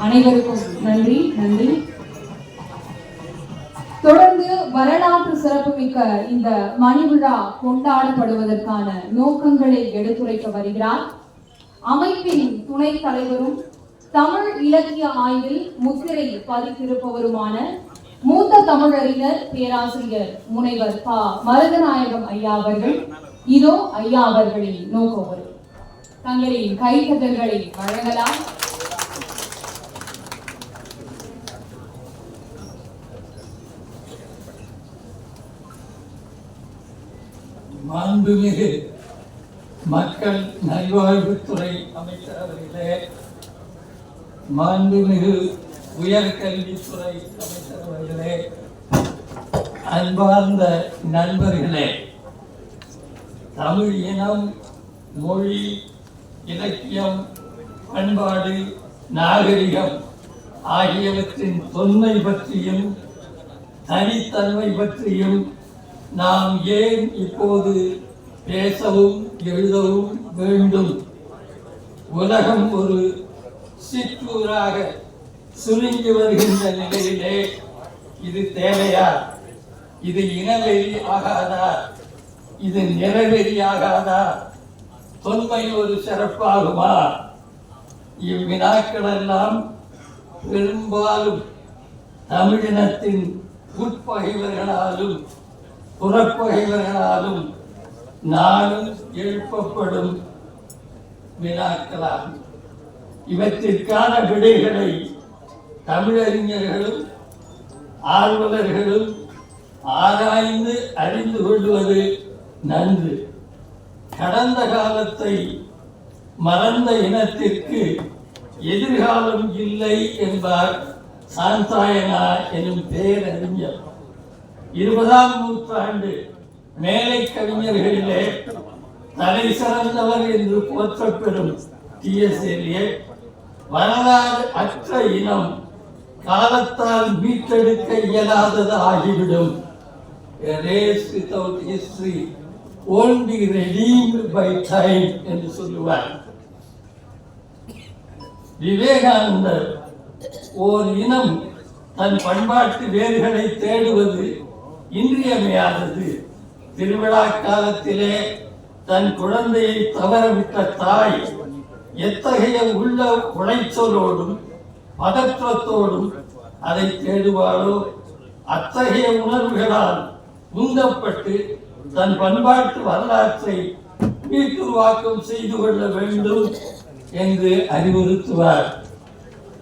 அனைவருக்கும் நன்றி. தொடர்ந்து வரலாற்று சிறப்புமிக்க இந்த மணி விழா கொண்டாடப்படுவதற்கான நோக்கங்களை எடுத்துரைக்க வருகிறார் அமைப்பின் துணைத் தலைவரும் தமிழ் இலக்கிய ஆய்வில் முத்திரை பதித்திருப்பவருமான மூத்த தமிழறிஞர் பேராசிரியர் முனைவர் ப. மருதநாயகம் ஐயா அவர்கள். இதோ ஐயா அவர்களின் நோக்கம். தங்களின் கைத்தட்டல்களை வழங்கலாம். மாண்புமிகு மக்கள் நல்வாழ்வுத்துறை அமைச்சர் அவர்களே, மாண்புமிகு உயர்கல்வித்துறை அமைச்சர் அவர்களே, அன்பார்ந்த நண்பர்களே, தமிழ் இனம், மொழி, இலக்கியம், பண்பாடு, நாகரிகம் ஆகியவற்றின் தொன்மை பற்றியும் தனித்தன்மை பற்றியும் நாம் ஏன் இப்போது பேசவும் எழுதவும் வேண்டும்? உலகம் ஒரு சிற்றூராக சுருங்கி வருகின்ற நிலையிலே இது தேவையா? இது இனவெறி ஆகாதா? இது நிறவெறி ஆகாதா? தொன்மை ஒரு சிறப்பாகுமா? இவ்வினாக்களெல்லாம் பெரும்பாலும் தமிழினத்தின் உட்பகைவர்களாலும் புறப்பகைவர்களாலும் நாளும் எழுப்பப்படும் வினாக்களாகும். இவற்றிற்கான விடைகளை தமிழறிஞர்களும் ஆர்வலர்களும் ஆராய்ந்து அறிந்து கொள்வது நன்று. கடந்த காலத்தை மறந்த இனத்திற்கு எதிர்காலம் இல்லை என்பார் சாந்தாயனா எனும் பேரறிஞர். 20ஆம் நூற்றாண்டு மேலை கவிஞர்களிலே தலை சிறந்தவர் என்று போற்றப்பெறும் T.S. எலியட், வரலாறு அற்ற இனம் காலத்தால் மீட்டெடுக்க இயலாதது ஆகிவிடும். A race without history won't be redeemed by time என்று சொல்லுவார். விவேகானந்தர், ஓர் இனம் தன் பண்பாட்டு வேர்களை தேடுவது இன்றியமையாதது. திருவிழா காலத்திலே தன் குழந்தையை தவறவிட்ட தாய் எத்தகைய உள்ள உளைச்சலோடும் பதற்றத்தோடும் அதை தேடுவாளோ, அத்தகைய உணர்வுகளால் உந்தப்பட்டு தன் பண்பாட்டு வரலாற்றை மீட்டுருவாக்கம் செய்து கொள்ள வேண்டும் என்று அறிவுறுத்துவார்.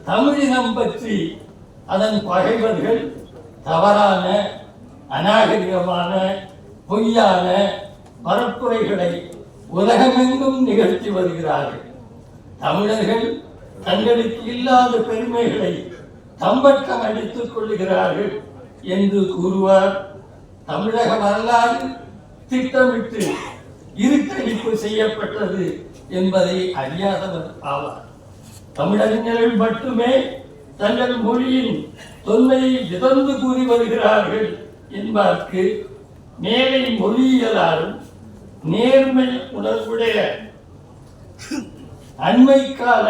தமிழினம் பற்றி அதன் பகைவர்கள் தவறான, அநாகரிகமான, பொய்யான பரப்புரைகளை உலகமெங்கும் நிகழ்த்தி வருகிறார்கள். தமிழர்கள் தங்களுக்கு இல்லாத பெருமைகளை தம்பட்டம் அடித்துக் கொள்ளுகிறார்கள் என்று கூறுவார். தமிழக வரலாறு திட்டமிட்டு இருட்டடிப்பு செய்யப்பட்டது என்பதை அறியாதவர் ஆவார். தமிழறிஞர்கள் மட்டுமே தங்கள் மொழியின் தொன்மையை விதந்து கூறி வருகிறார்கள் என்பதற்கு மேலை மொழியியலாலும் நேர்மை உணர்வுடைய அண்மை கால